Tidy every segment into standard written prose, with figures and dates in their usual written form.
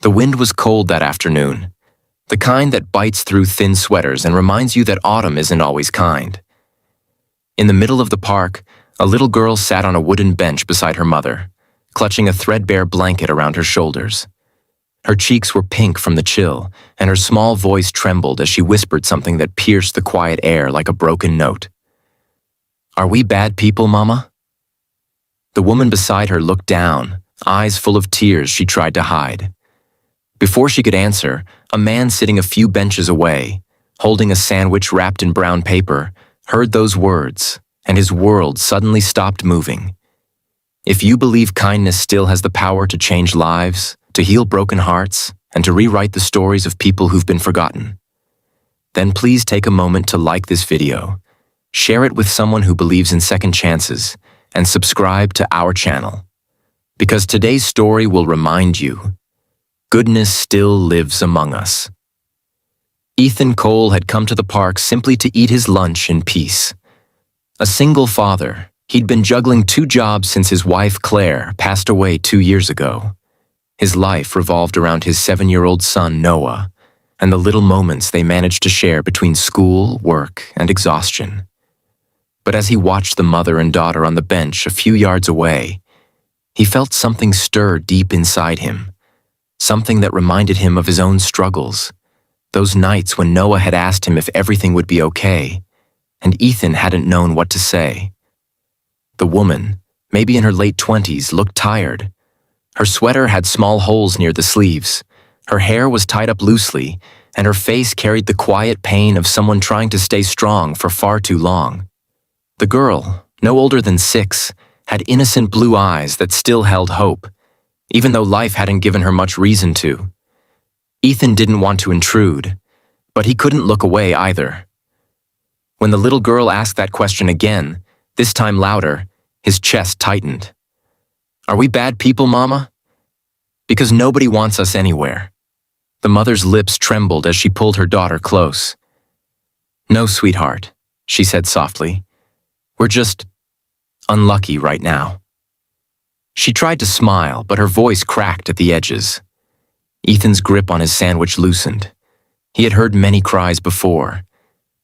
The wind was cold that afternoon, the kind that bites through thin sweaters and reminds you that autumn isn't always kind. In the middle of the park, a little girl sat on a wooden bench beside her mother, clutching a threadbare blanket around her shoulders. Her cheeks were pink from the chill, and her small voice trembled as she whispered something that pierced the quiet air like a broken note. "Are we bad people, Mama?" The woman beside her looked down, eyes full of tears she tried to hide. Before she could answer, a man sitting a few benches away, holding a sandwich wrapped in brown paper, heard those words, and his world suddenly stopped moving. If you believe kindness still has the power to change lives, to heal broken hearts, and to rewrite the stories of people who've been forgotten, then please take a moment to like this video, share it with someone who believes in second chances, and subscribe to our channel. Because today's story will remind you, goodness still lives among us. Ethan Cole had come to the park simply to eat his lunch in peace. A single father, he'd been juggling 2 jobs since his wife Claire passed away 2 years ago. His life revolved around his 7-year-old son Noah, and the little moments they managed to share between school, work, and exhaustion. But as he watched the mother and daughter on the bench a few yards away, he felt something stir deep inside him. Something that reminded him of his own struggles, those nights when Noah had asked him if everything would be okay, and Ethan hadn't known what to say. The woman, maybe in her late 20s, looked tired. Her sweater had small holes near the sleeves, her hair was tied up loosely, and her face carried the quiet pain of someone trying to stay strong for far too long. The girl, no older than 6, had innocent blue eyes that still held hope, even though life hadn't given her much reason to. Ethan didn't want to intrude, but he couldn't look away either. When the little girl asked that question again, this time louder, his chest tightened. "Are we bad people, Mama?" "Because nobody wants us anywhere." The mother's lips trembled as she pulled her daughter close. "No, sweetheart," she said softly. "We're just unlucky right now." She tried to smile, but her voice cracked at the edges. Ethan's grip on his sandwich loosened. He had heard many cries before.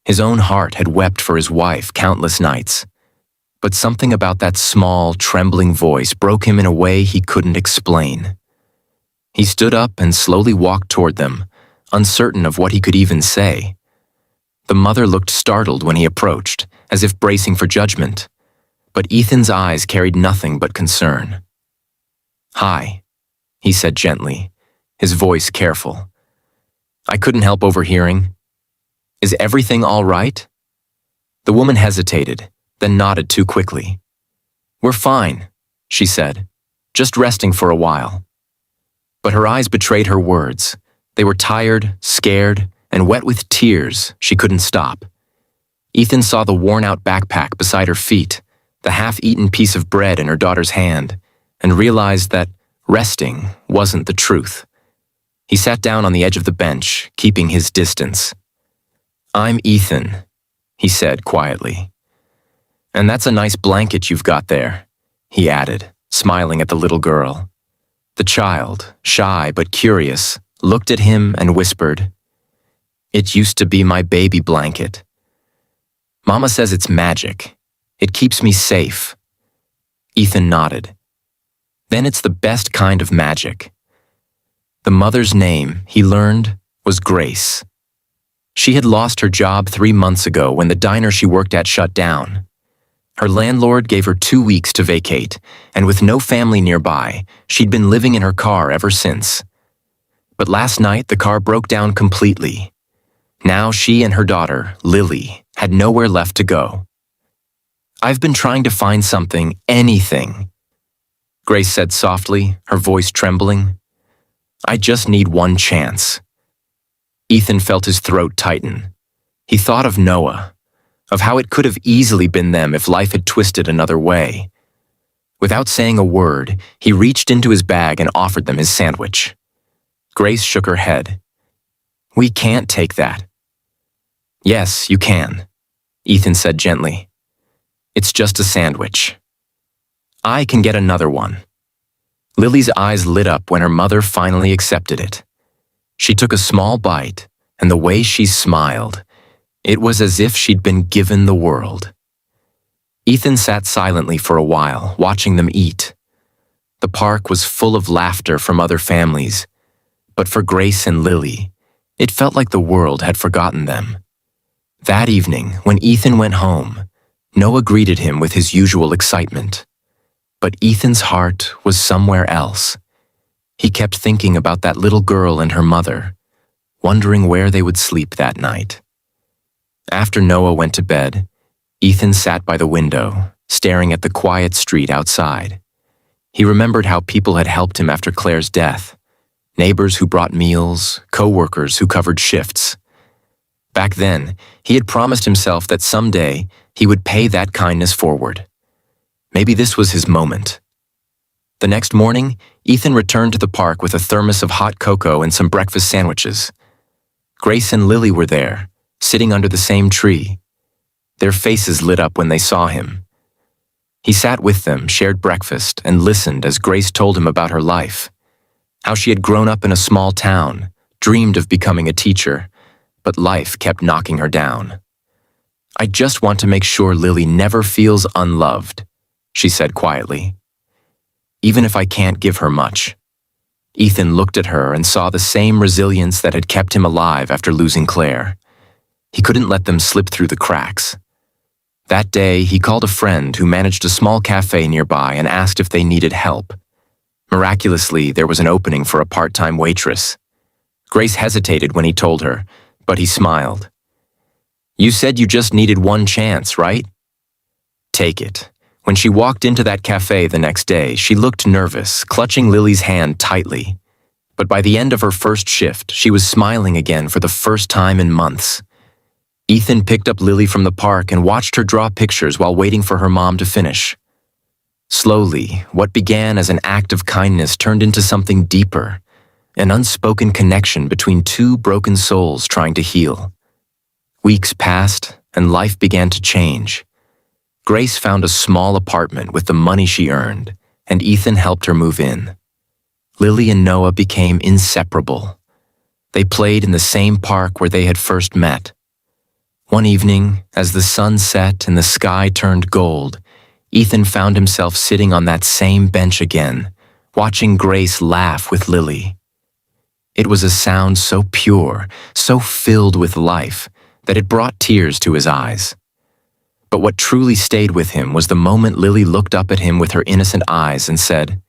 His own heart had wept for his wife countless nights. But something about that small, trembling voice broke him in a way he couldn't explain. He stood up and slowly walked toward them, uncertain of what he could even say. The mother looked startled when he approached, as if bracing for judgment. But Ethan's eyes carried nothing but concern. "Hi," he said gently, his voice careful. "I couldn't help overhearing. Is everything all right?" The woman hesitated, then nodded too quickly. "We're fine," she said, "just resting for a while." But her eyes betrayed her words. They were tired, scared, and wet with tears she couldn't stop. Ethan saw the worn-out backpack beside her feet, the half-eaten piece of bread in her daughter's hand, and realized that resting wasn't the truth. He sat down on the edge of the bench, keeping his distance. "I'm Ethan," he said quietly. "And that's a nice blanket you've got there," he added, smiling at the little girl. The child, shy but curious, looked at him and whispered, "It used to be my baby blanket. Mama says it's magic. It keeps me safe." Ethan nodded. "Then it's the best kind of magic." The mother's name, he learned, was Grace. She had lost her job 3 months ago when the diner she worked at shut down. Her landlord gave her 2 weeks to vacate, and with no family nearby, she'd been living in her car ever since. But last night, the car broke down completely. Now she and her daughter, Lily, had nowhere left to go. "I've been trying to find something, anything," Grace said softly, her voice trembling. "I just need one chance." Ethan felt his throat tighten. He thought of Noah, of how it could have easily been them if life had twisted another way. Without saying a word, he reached into his bag and offered them his sandwich. Grace shook her head. "We can't take that." "Yes, you can," Ethan said gently. "It's just a sandwich. I can get another one." Lily's eyes lit up when her mother finally accepted it. She took a small bite, and the way she smiled, it was as if she'd been given the world. Ethan sat silently for a while, watching them eat. The park was full of laughter from other families, but for Grace and Lily, it felt like the world had forgotten them. That evening, when Ethan went home, Noah greeted him with his usual excitement. But Ethan's heart was somewhere else. He kept thinking about that little girl and her mother, wondering where they would sleep that night. After Noah went to bed, Ethan sat by the window, staring at the quiet street outside. He remembered how people had helped him after Claire's death. Neighbors who brought meals, co-workers who covered shifts. Back then, he had promised himself that someday he would pay that kindness forward. Maybe this was his moment. The next morning, Ethan returned to the park with a thermos of hot cocoa and some breakfast sandwiches. Grace and Lily were there, sitting under the same tree. Their faces lit up when they saw him. He sat with them, shared breakfast, and listened as Grace told him about her life. How she had grown up in a small town, dreamed of becoming a teacher, but life kept knocking her down. "I just want to make sure Lily never feels unloved," she said quietly. "Even if I can't give her much." Ethan looked at her and saw the same resilience that had kept him alive after losing Claire. He couldn't let them slip through the cracks. That day, he called a friend who managed a small cafe nearby and asked if they needed help. Miraculously, there was an opening for a part-time waitress. Grace hesitated when he told her, but he smiled. "You said you just needed one chance, right?" "Take it." When she walked into that cafe the next day, she looked nervous, clutching Lily's hand tightly. But by the end of her first shift, she was smiling again for the first time in months. Ethan picked up Lily from the park and watched her draw pictures while waiting for her mom to finish. Slowly, what began as an act of kindness turned into something deeper, an unspoken connection between two broken souls trying to heal. Weeks passed, and life began to change. Grace found a small apartment with the money she earned, and Ethan helped her move in. Lily and Noah became inseparable. They played in the same park where they had first met. One evening, as the sun set and the sky turned gold, Ethan found himself sitting on that same bench again, watching Grace laugh with Lily. It was a sound so pure, so filled with life, that it brought tears to his eyes. But what truly stayed with him was the moment Lily looked up at him with her innocent eyes and said,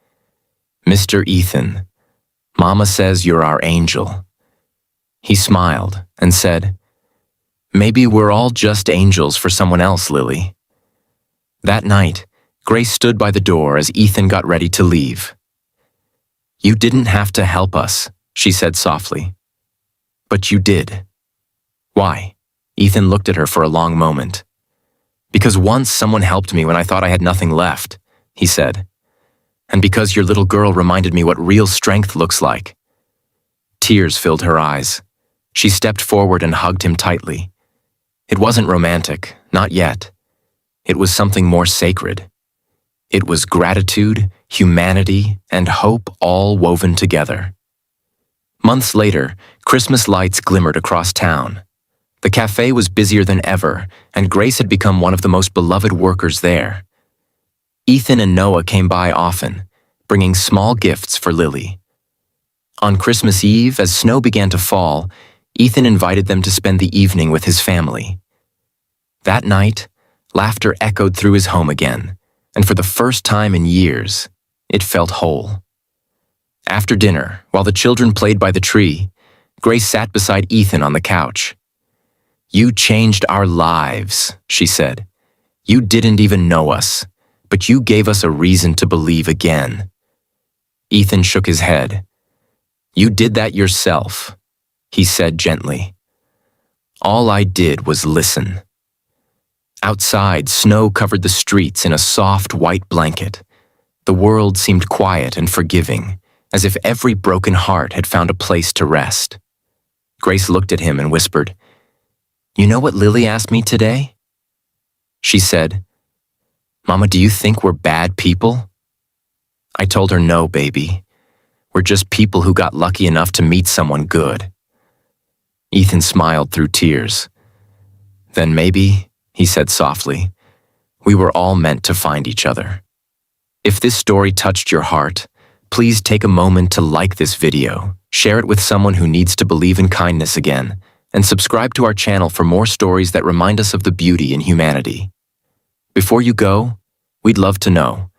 "Mr. Ethan, Mama says you're our angel." He smiled and said, "Maybe we're all just angels for someone else, Lily." That night, Grace stood by the door as Ethan got ready to leave. "You didn't have to help us," she said softly. "But you did." "Why?" Ethan looked at her for a long moment. "Because once someone helped me when I thought I had nothing left," he said. "And because your little girl reminded me what real strength looks like." Tears filled her eyes. She stepped forward and hugged him tightly. It wasn't romantic, not yet. It was something more sacred. It was gratitude, humanity, and hope all woven together. Months later, Christmas lights glimmered across town. The cafe was busier than ever, and Grace had become one of the most beloved workers there. Ethan and Noah came by often, bringing small gifts for Lily. On Christmas Eve, as snow began to fall, Ethan invited them to spend the evening with his family. That night, laughter echoed through his home again, and for the first time in years, it felt whole. After dinner, while the children played by the tree, Grace sat beside Ethan on the couch. "You changed our lives," she said. "You didn't even know us, but you gave us a reason to believe again." Ethan shook his head. "You did that yourself," he said gently. "All I did was listen." Outside, snow covered the streets in a soft white blanket. The world seemed quiet and forgiving, as if every broken heart had found a place to rest. Grace looked at him and whispered, "You know what Lily asked me today?" She said, "Mama, do you think we're bad people?" I told her, no, baby. We're just people who got lucky enough to meet someone good. Ethan smiled through tears. Then maybe, he said softly, we were all meant to find each other. If this story touched your heart, please take a moment to like this video, share it with someone who needs to believe in kindness again, and subscribe to our channel for more stories that remind us of the beauty in humanity. Before you go, we'd love to know,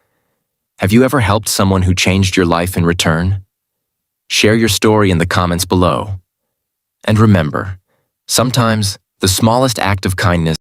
have you ever helped someone who changed your life in return? Share your story in the comments below. And remember, sometimes the smallest act of kindness